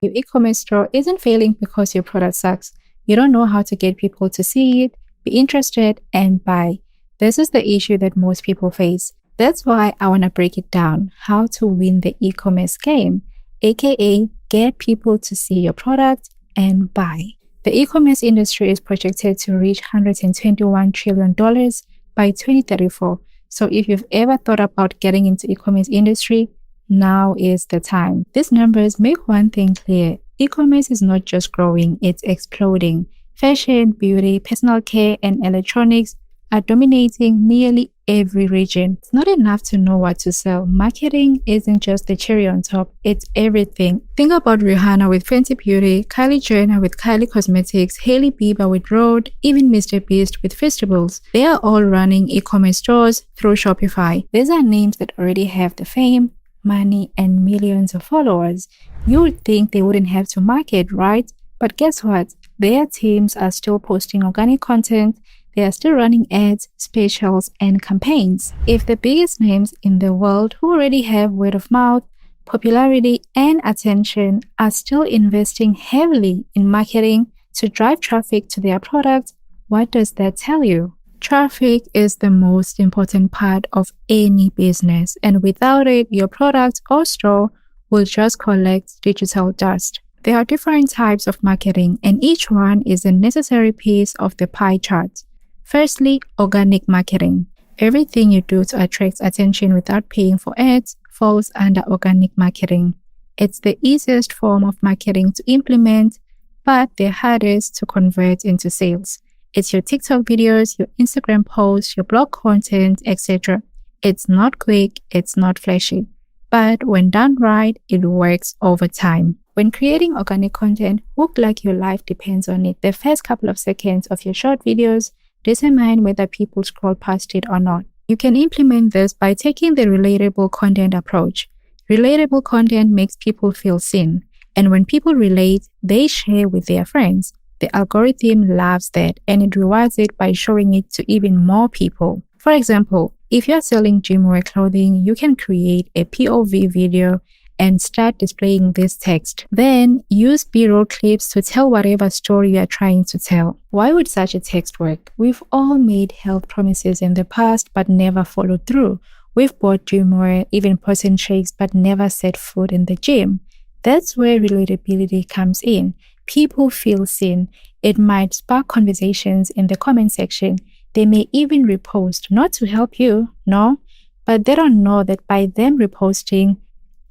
Your e-commerce store isn't failing because your product sucks. You don't know how to get people to see it, be interested, and buy. This is the issue that most people face. That's why I want to break it down, how to win the e-commerce game, aka get people to see your product and buy. The e-commerce industry is projected to reach $121 trillion by 2034. So if you've ever thought about getting into e-commerce industry, now is the time. These numbers make one thing clear. E-commerce is not just growing, it's exploding. Fashion, beauty, personal care, and electronics are dominating nearly every region. It's not enough to know what to sell. Marketing isn't just the cherry on top, it's everything. Think about Rihanna with Fenty Beauty, Kylie Jenner with Kylie Cosmetics, Hailey Bieber with Rode, even Mr. Beast with Festivals. They are all running e-commerce stores through Shopify. These are names that already have the fame, money, and millions of followers. You would think they wouldn't have to market, right? But guess what? Their teams are still posting organic content. They are still running ads, specials, and campaigns. If the biggest names in the world who already have word of mouth, popularity, and attention are still investing heavily in marketing to drive traffic to their products, what does that tell you? Traffic is the most important part of any business, and without it, your product or store will just collect digital dust. There are different types of marketing, and each one is a necessary piece of the pie chart. Firstly, organic marketing. Everything you do to attract attention without paying for ads falls under organic marketing. It's the easiest form of marketing to implement, but the hardest to convert into sales. It's your TikTok videos, your Instagram posts, your blog content, etc. It's not quick, it's not flashy, but when done right, it works over time. When creating organic content, look like your life depends on it. The first couple of seconds of your short videos determine whether people scroll past it or not. You can implement this by taking the relatable content approach. Relatable content makes people feel seen, and when people relate, they share with their friends. The algorithm loves that, and it rewards it by showing it to even more people. For example, if you're selling gymwear clothing, you can create a POV video and start displaying this text. Then use B-roll clips to tell whatever story you are trying to tell. Why would such a text work? We've all made health promises in the past but never followed through. We've bought gymwear, even protein shakes, but never set foot in the gym. That's where relatability comes in. People feel seen. It might spark conversations in the comment section. They may even repost, not to help you, no, but they don't know that by them reposting,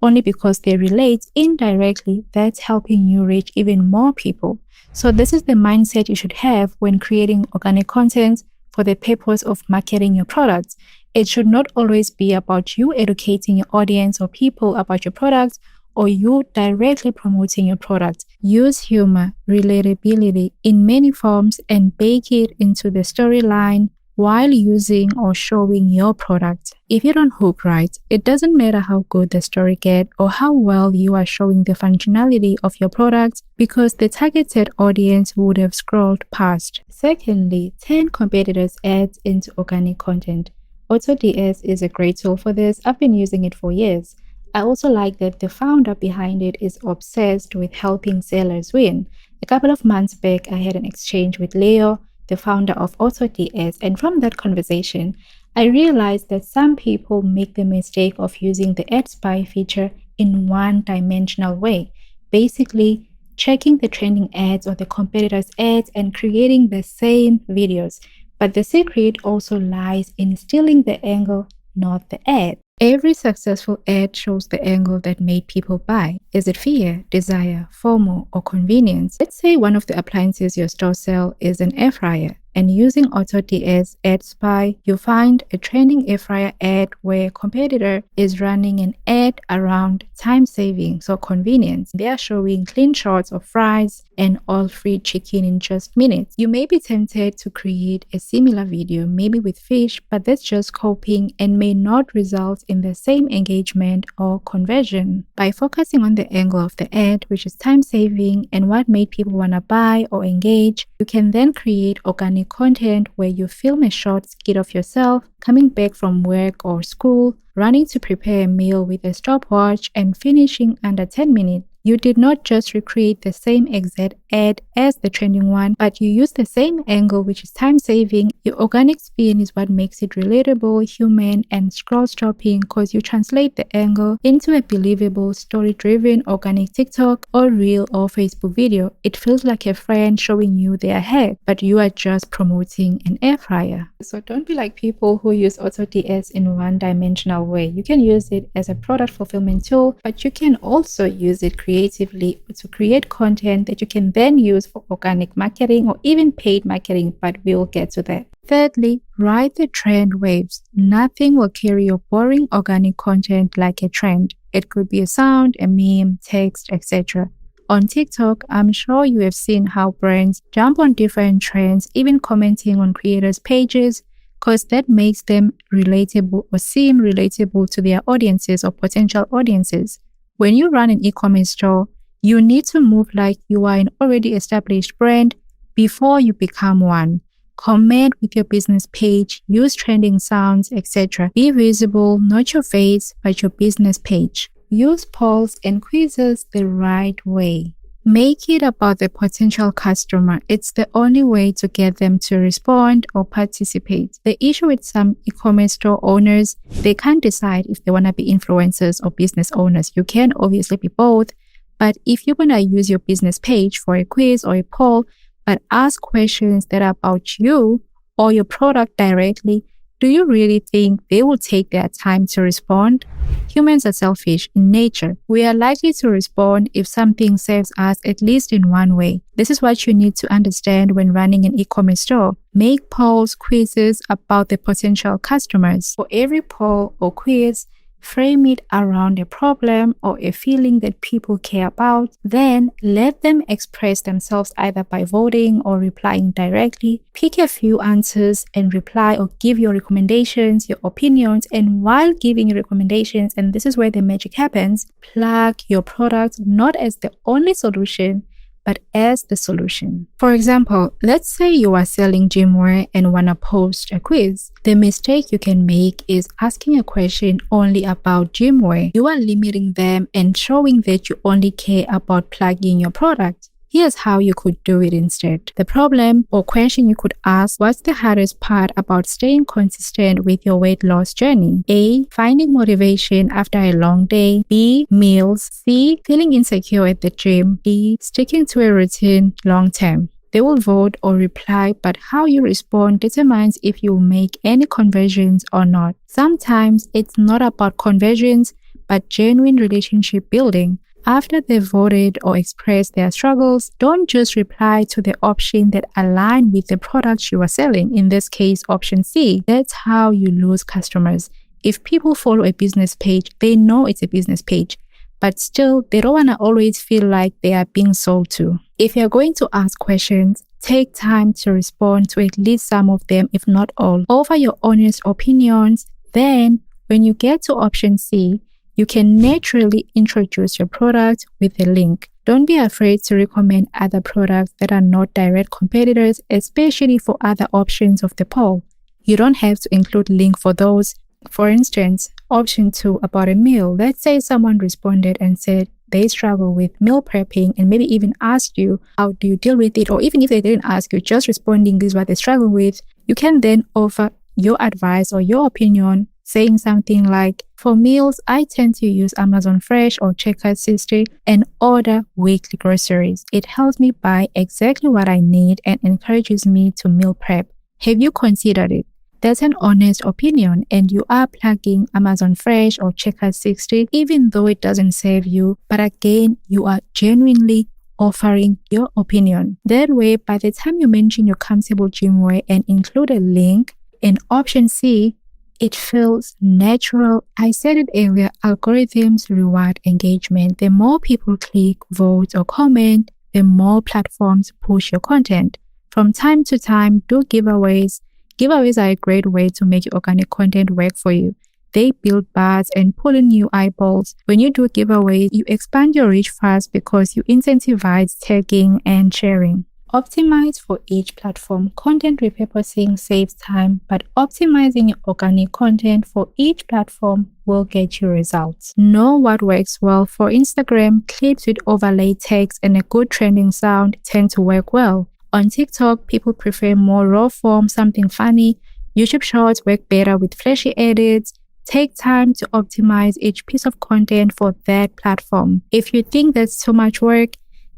only because they relate indirectly, that's helping you reach even more people. So this is the mindset you should have when creating organic content for the purpose of marketing your products. It should not always be about you educating your audience or people about your products or you directly promoting your product. Use humor, relatability in many forms and bake it into the storyline while using or showing your product. If you don't hook right, it doesn't matter how good the story gets or how well you are showing the functionality of your product because the targeted audience would have scrolled past. Secondly, turn competitors' ads into organic content. AutoDS is a great tool for this. I've been using it for years. I also like that the founder behind it is obsessed with helping sellers win. A couple of months back, I had an exchange with Leo, the founder of AutoDS, and from that conversation, I realized that some people make the mistake of using the ad spy feature in one-dimensional way, basically checking the trending ads or the competitors' ads and creating the same videos. But the secret also lies in stealing the angle, not the ad. Every successful ad shows the angle that made people buy. Is it fear, desire, FOMO, or convenience? Let's say one of the appliances your store sells is an air fryer, and using AutoDS Ad Spy, you find a trending air fryer ad where a competitor is running an ad around time savings or convenience. They are showing clean shots of fries and oil-free chicken in just minutes. You may be tempted to create a similar video, maybe with fish, but that's just copying and may not result in the same engagement or conversion. By focusing on the angle of the ad, which is time saving and what made people want to buy or engage, you can then create organic content where you film a short skit of yourself coming back from work or school, running to prepare a meal with a stopwatch and finishing under 10 minutes. You did not just recreate the same exact ad as the trending one, but you use the same angle, which is time saving. Your organic spin is what makes it relatable, human, and scroll stopping because you translate the angle into a believable, story-driven organic TikTok or Reel or Facebook video. It feels like a friend showing you their hack, but you are just promoting an air fryer. So don't be like people who use AutoDS in one-dimensional way. You can use it as a product fulfillment tool, but you can also use it creatively to create content that you can then use for organic marketing or even paid marketing, but we'll get to that. Thirdly, ride the trend waves. Nothing will carry your boring organic content like a trend. It could be a sound, a meme, text, etc. On TikTok, I'm sure you have seen how brands jump on different trends, even commenting on creators' pages, because that makes them relatable or seem relatable to their audiences or potential audiences. When you run an e-commerce store, you need to move like you are an already established brand before you become one. Comment with your business page, use trending sounds, etc. Be visible, not your face, but your business page. Use polls and quizzes the right way. Make it about the potential customer. It's the only way to get them to respond or participate. The issue with some e-commerce store owners, they can't decide if they want to be influencers or business owners. You can obviously be both, but if you're going to use your business page for a quiz or a poll, but ask questions that are about you or your product directly, do you really think they will take their time to respond? Humans are selfish in nature. We are likely to respond if something serves us at least in one way. This is what you need to understand when running an e-commerce store. Make polls, quizzes about the potential customers. For every poll or quiz, frame it around a problem or a feeling that people care about. Then let them express themselves either by voting or replying directly. Pick a few answers and reply or give your recommendations, your opinions. And while giving your recommendations, and this is where the magic happens, plug your product not as the only solution, but as the solution. For example, let's say you are selling gym wear and want to post a quiz. The mistake you can make is asking a question only about gym wear. You are limiting them and showing that you only care about plugging your product. Here's how you could do it instead. The problem or question you could ask: what's the hardest part about staying consistent with your weight loss journey? A. Finding motivation after a long day. B. Meals. C. Feeling insecure at the gym. D. Sticking to a routine long term. They will vote or reply, but how you respond determines if you make any conversions or not. Sometimes it's not about conversions, but genuine relationship building. After they've voted or expressed their struggles, don't just reply to the option that align with the products you are selling, in this case, option C. That's how you lose customers. If people follow a business page, they know it's a business page, but still, they don't want to always feel like they are being sold to. If you're going to ask questions, take time to respond to at least some of them, if not all. Offer your honest opinions. Then, when you get to option C, you can naturally introduce your product with a link. Don't be afraid to recommend other products that are not direct competitors, especially for other options of the poll. You don't have to include link for those. For instance, option 2 about a meal. Let's say someone responded and said they struggle with meal prepping and maybe even asked you, how do you deal with it? Or even if they didn't ask you, just responding, this is what they struggle with. You can then offer your advice or your opinion, saying something like, for meals, I tend to use Amazon Fresh or Checkout 60 and order weekly groceries. It helps me buy exactly what I need and encourages me to meal prep. Have you considered it? That's an honest opinion, and you are plugging Amazon Fresh or Checkout 60, even though it doesn't save you. But again, you are genuinely offering your opinion. That way, by the time you mention your comfortable gym wear and include a link in option C, it feels natural. I said it earlier, algorithms reward engagement. The more people click, vote, or comment, the more platforms push your content. From time to time, do giveaways. Giveaways are a great way to make your organic content work for you. They build buzz and pull in new eyeballs. When you do giveaways, you expand your reach fast because you incentivize tagging and sharing. Optimize for each platform. Content repurposing saves time, but optimizing your organic content for each platform will get you results. Know what works well for Instagram. Clips with overlay text and a good trending sound tend to work well. On TikTok, people prefer more raw form, something funny. YouTube Shorts work better with flashy edits. Take time to optimize each piece of content for that platform. If you think that's too much work,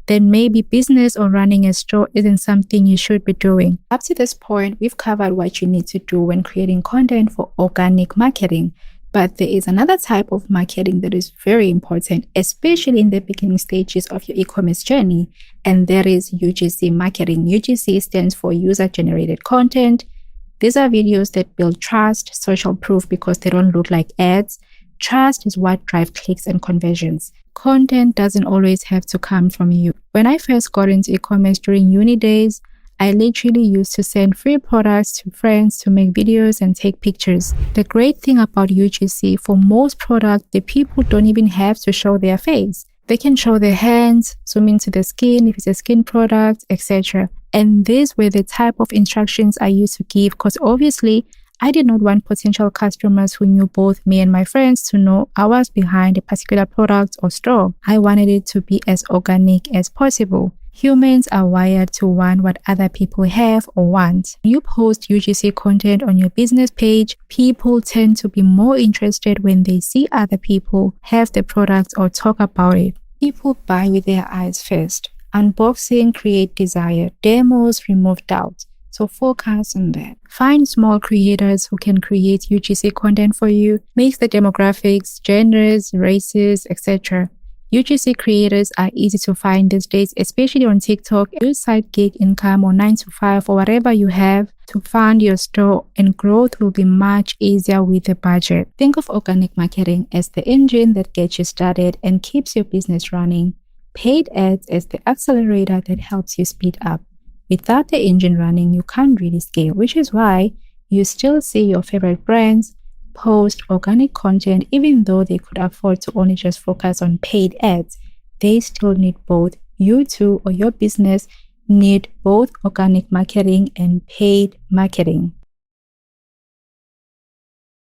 then maybe business or running a store isn't something you should be doing. Up to this point, we've covered what you need to do when creating content for organic marketing. But there is another type of marketing that is very important, especially in the beginning stages of your e-commerce journey, and that is UGC marketing. UGC stands for user-generated content. These are videos that build trust, social proof because they don't look like ads. Trust is what drives clicks and conversions. Content doesn't always have to come from you. When I first got into e-commerce during uni days, I literally used to send free products to friends to make videos and take pictures. The great thing about UGC, for most products, the people don't even have to show their face. They can show their hands, zoom into the skin if it's a skin product, etc. And these were the type of instructions I used to give because obviously I did not want potential customers who knew both me and my friends to know I was behind a particular product or store. I wanted it to be as organic as possible. Humans are wired to want what other people have or want. When you post UGC content on your business page, people tend to be more interested when they see other people have the product or talk about it. People buy with their eyes first. Unboxing create desire. Demos remove doubt. So focus on that. Find small creators who can create UGC content for you. Mix the demographics, genders, races, etc. UGC creators are easy to find these days, especially on TikTok. Use side gig income or 9 to 5 or whatever you have to fund your store, and growth will be much easier with a budget. Think of organic marketing as the engine that gets you started and keeps your business running. Paid ads as the accelerator that helps you speed up. Without the engine running, you can't really scale, which is why you still see your favorite brands post organic content even though they could afford to only just focus on paid ads. They still need both. You too or your business need both organic marketing and paid marketing.